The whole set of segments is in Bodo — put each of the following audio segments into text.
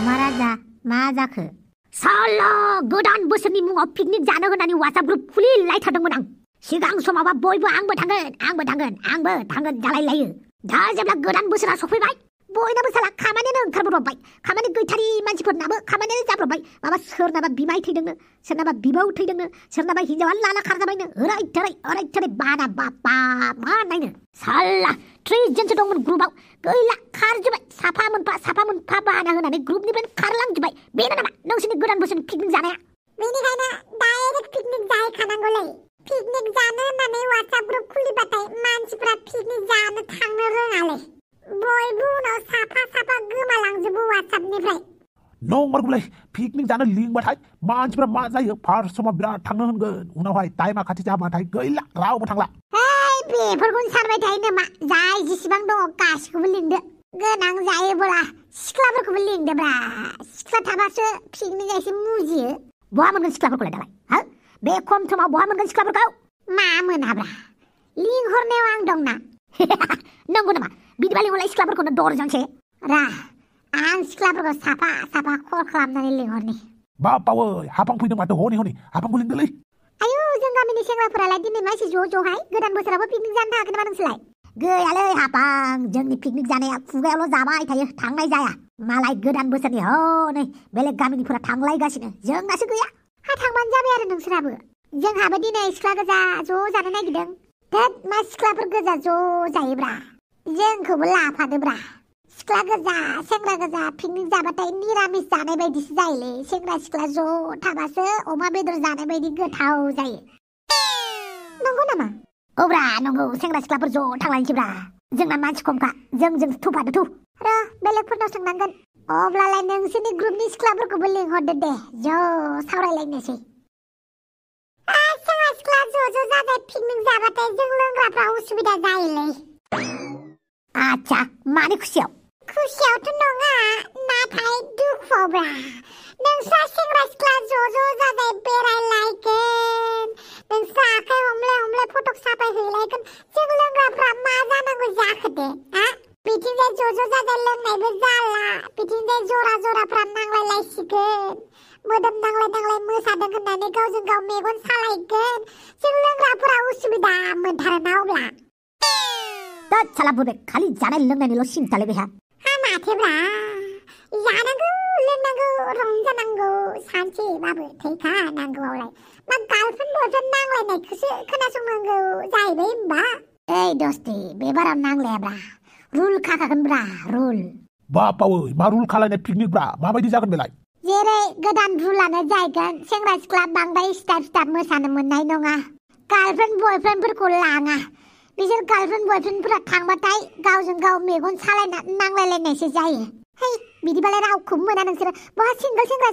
어마라자 마자크 살라 godan bosorनि मुङाव पिकनिक जानो होननानै WhatsApp ग्रुप खुलिलायथारदोंमोन आं सिगां समावबा बयबो आंबो थांगोन जालायलायो दा जेब्ला गोदान बोसोरा सफैबाय बयनाबो साला खामानियानो ओंखारब्रबबाय खामानि गैथारि मानसिफोरनाबो खामानियानो जाब्रबबाय माबा सोरनाबा बिमाय थैदोंनो सोरनाबा बिबौ थैदोंनो सोरनाबा हिनजावा लाला खारजाबायनो ओरै थोरै बाना बापा मा नायनो साला 3 जनसो दंमोन ग्रुपआव गैला खारजोबबाय साफा मोनफा बाना होनानै ग्रुपनिफ्राय खारलांजोबबाय बेनो नामा नोंसोरनि गोदान बोसोरनि पिकनिक जानाया बेनिखायनो डाइरेक्ट पिकनिक जाहैखानांगौलै पिकनिक जानो होननानै WhatsApp ग्रुप खुलिबाथाय मानसिफ्रा पिकनिक जानो थांनो रोङालै बयबो उनाव साफा गोमालांजोबो WhatsAppनिफ्राय नंमारगौलै पिकनिक जानो लिंबाथाय मानसिफ्रा मा जायो फार्स्ट समाव बिराद थांनो होनगोन उनावहाय टाइमा खाथि जाबाथाय गैला रावबो थांला बेफोरखौनो सानबाय थायो नामा जाय जेसेबां दङ गासिखौबो लिंदो गोनां जायोब्ला सिख्लाफोरखौबो लिंदोब्रा सिख्ला थाबासो पिकनिक एसे मुजियो बहा मोनगोन सिख्लाफोरखौलाय दालाय हा बे खम समाव बहा मोनगोन सिख्लाफोरखौ मा मोनाब्रा लिंहरनायाव आं दंना नंगौ नामा बिदिबा लिंहरलाय सिख्लाफोरखौनो दरजोंसे रा आं सिख्लाफोरखौ साफा कल खालामनानै लिंहरनि बापावै हाफां फैदों माथो हनै हाफांखौ लिंदोलै आयौ जों गामिनि सेंग्राफोरालाय दिनै मानसि ज'-ज'हाय गोदान बोसोरावबो पिकनिक जानो थाङाखै नामा नोंसोरलाय गैयालै हाफां जोंनि पिकनिक जानाया खुगायावल' जाबाय थायो थांनाय जाया मालाय गोदान बोसोरनि हनै बेलेग गामिनिफोरा थांलायगासिनो जोंनासो गैया हा थांबानो जाबाय आरो नोंसोराबो जोंहाबो दिनै सिख्ला गोजा ज' जानो नागिरदों थोद मा सिख्लाफोर गोजा ज' जायोब्रा जोंखौबो लाफादोब्रा सिख्ला गोजा सेंग्रा गोजा पिकनिक जाबाथाय निरामिस जानाय बायदिसो जायोलै सेंग्रा सिख्ला ज' थाबासो अमा बेदर जानाय बायदि गोथाव जायो नंगौ नामा औब्रा नंगौ सेंग्रा सिख्लाफोर ज' थांलायनोसैब्रा जोंना मानसि खमखा जों थुफादो थु र बेलेगफोरनाव सोंनांगोन अब्लालाय नोंसोरनि ग्रुपनि सिख्लाफोरखौबो लिंहरदो दे ज' सावरायलायनोसै सेंग्रा सिख्ला ज' जानाय पिकनिक जाबाथाय जों लोंग्राफ्रा उसुबिदा जायोलै आच्छा मानि खुसियावथ' नङा नाथाय दुखुआवब्रा नोंस्रा सेंग्रा सिख्ला ज' जानाय बेरायलायगोन नोंस्रा आखाइ हमलाय फटक साफाय हैलायगोन जों लोंग्राफ्रा मा जानांगौ जाखो दे हा बिथिंजाय ज' जाजाय लोंनायबो जाला बिथिंजाय जराफ्रा नांलायलायसिगोन मोदोम नांलाय मोसादों होननानै गावजों गाव मेगन सालायगोन जों लोंग्राफोरा उसुबिदा मोनथारोना अब्ला दा साला बुरे खालि जानाय लोंनायनिल' सिन्थालै बेहा हा माथोब्रा जानांगौ लोंनांगौ रंजानांगौ सानसेबाबो थैखानांगौआवलाय मा गार्लफ्रेन्ड बयफ्रेन्ड नांलायनायखौसो खोनासंनांगौ जाहैबाय होमबा ओइ दस्ति बेबाराव नांलायाब्रा रुल खाखागोनब्रा रुल बापावै मा रुल खालायनाय पिकनिक ब्रा माबायदि जागोन बेलाय जेरै गोदान रुलानो जाहैगोन सेंग्रा सिख्ला बांद्राय स्टाइप मोसानो मोननाय नङा गार्लफ्रेन्ड बयफ्रेन्डफोरखौ लाङा बिसोर गार्लफ्रेन्ड बयफ्रेन्डफोरा थांबाथाय गावजों गाव मेगन सालायना नांलायलायनायसो जायो है बिदिबालाय रावखौबो मोना नोंसोरो बहा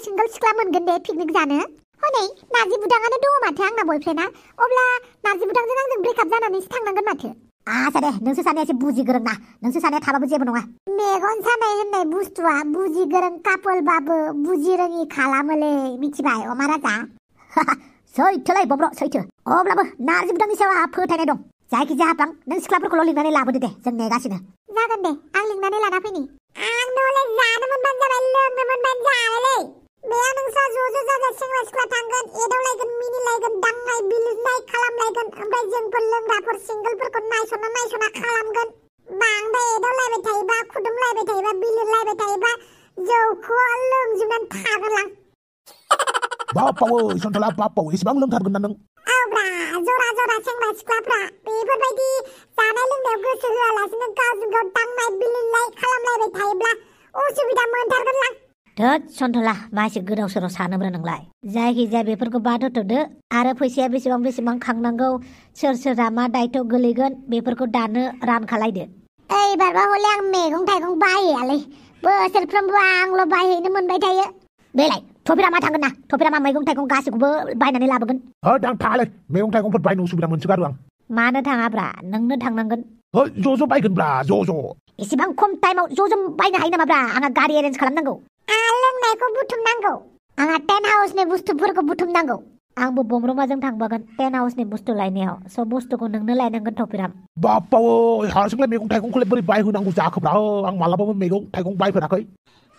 सिंगल सिख्ला मोनगोन दे पिकनिक जानो हनै नार्जि बुदाङानो दङ माथो आंना बयफ्रेन्डा अब्ला नार्जि बुदांजों आंजों ब्रेकआप जानानैसो थांनांगोन माथो आसा दे नोंसोर सानैया एसे बुजि गोरों ना नोंसोर सानैया थाबाबो जेबो नङा मेगन सानाय होननाय बुस्थुआ बुजि गोरों कापोलबाबो बुजि रोङि खालामोलै मिथिबाय अमाराजा सैथोलाय बब्र सैथो अब्लाबो नार्जि बुदांनि सायाव आंहा फोथायनाय दं जायखिजाया हाफां नों सिख्लाफोरखौल' लिंनानै लाबोदो दे जों नेगासिनो जागोन दे आं लिंनानै लाना फैनि आं नले जानो मोनबानो जाबाय लोंनो मोनबानो जाबायलै बेयाव नोंस्रा ज' जाजाय सेंग्रा सिख्ला थांगोन एदावलायगोन मिनिलायगोन दांनाय बिलिरनाय खालामलायगोन ओमफ्राय जोंफोर लोंग्राफोर सिंगोलफोरखौ नायसना खालामगोन बांद्राय एदावलायबाय थायोबा खुदुमलायबाय थायोबा बिलिरलायबाय थायोबा जौखौ लोंजोबनानै थागोनलां बापावै सन्थला बापावै एसेबां लोंथारगोन ना नों औब्रा जरा सेंग्रा सिख्लाफ्रा बेफोरबायदि जानाय लोंनायाव गोसो होआलासिनो गावजों गाव दांनाय बिलिरनाय खालामलायबाय थायोब्ला उसुबिदा मोनथारगोनलां थोद सन्थला मासे गोदाव सोराव सानोब्रा नोंलाय जायखिजाया बेफोरखौ बाद होथ'दो आरो फैसाया बेसेबां खांनांगौ सोर मा दायथ' गोलैगोन बेफोरखौ दानो रान खालायदो एबारबा हले आं मैगं थाइगं बायहैयालै बोसोरफ्रोमबो आंल' बायहैनो मोनबाय थायो बेलाय थफिरा मा थांगोन ना थफिरा मा मैगं थाइगं गासैखौबो बायनानै लाबोगोन आं थाङालै मैगं थाइगंफोर बायनो उसुबिदा मोनसोगारो आं मानो थाङाब्रा नोंनो थांनांगोन ज' बायगोनब्रा ज' एसेबां खम टाइमाव ज' बायनो हायो नामाब्रा आंहा गारि एरेन्ज खालामनांगौ लोंनायखौ बुथुमनांगौ आंहा टेन्ट हाउसनि बुस्थुफोरखौ बुथुमनांगौ आंबो बमरमाजों थांबागोन टेन्ट हाउसनि बुस्थु लायनायाव सब बुस्थुखौ नोंनो लायनांगोन थफिराम बापावै हारसिंलाय मैगं थाइगंखौलाय बोरै बायहोनांगौ जाखोब्रा आं मालाबाबो मैगं थाइगं बायफेराखै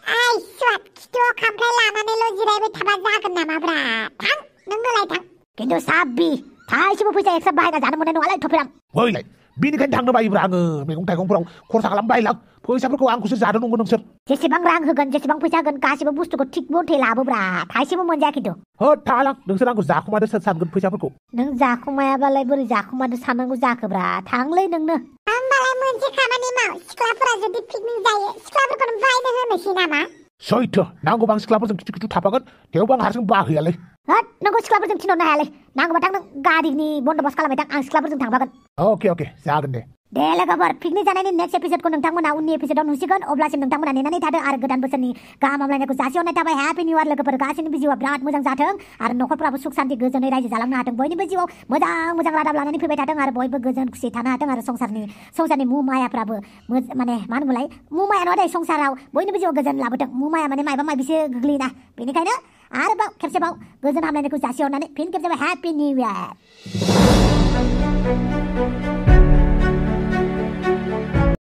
आइसवाद खिथुआव खामफ्लाय लानानैल' जिरायबाय थाबा जागोन नामाब्रा थां नोंनोलाय थां खिन्थु साबि थाइसेबो फैसा एक्सट्रा बाहायना जानो मोननाय नङालाय थफेरां ओइलाय बिनिखायनो थांनो बायोब्रा आङो मैगं थाइगंफोराव खरसा खालाम बायलां फैसाफोरखौ आंखौसो जानो नंगौ नोंसोर जेसेबां रां होगोन जेसेबां फैसा होगोन गासिबो बुस्थुखौ थिग मथे लाबोब्रा थाइसेबो मोनजाया खिन्थु होद थालां नोंसोर आंखौ जाखुमादो सोर सानगोन फैसाफोरखौ नों जाखुमायाबालाय बोरै जाखुमादो साननांगौ जाखोब्रा थांलै नोंनो होमबालाय मोनसे खामानि माव सिख्लाफोरा जुदि पिकनिक जायो सिख्लाफोरखौनो बायनो होनोसै नामा सैथो नांगौबा आं सिख्लाफोरजों खिथु खिथु थाफागोन थेवबो आं हारसिं बाहैयालै होद नोंखौ सिख्लाफोरजों थिनहरनो हायालै नांगौबा थां नों गारिनि बन्द'बस्त खालामबाय थां आं सिख्लाफोरजों थांफागोन अके जागोन दे लोगोफोर पिकनिक जानायनि नेक्स्ट एपिसोडखौ नोंथांमोना उननि एपिसोडआव नुसिगोन अब्लासिम नोंथांमोना नेनानै थादो आरो गोदान बोसोरनि गाहाम हामलायनायखौ जासिहरनाय थाबाय हेपि निउ इयार लोगोफोर गासिनिबो जिउआ बिराद मोजां जाथों आरो न'खरफ्राबो सुख शान्ति गोजोनै रायजो जालांनो हाथों बयनिबो जिउआव मोजां रादाब लानानै फैबाय थाथों आरो बयबो गोजोन खुसि थानो हाथों आरो संसारनि मुमायाफ्राबो माने मा होनोमोनलाय मुमाया नङा दे संसाराव बयनिबो जिउआव गोजोन लाबोथों मुमाया माने मायबा मायबिसो गोग्लैयोना बेनिखायनो आरोबाव खेबसेबाव गोजोन हामलायनायखौ जासिहरनानै फिन खेबसेबाव हेपि निउ इयार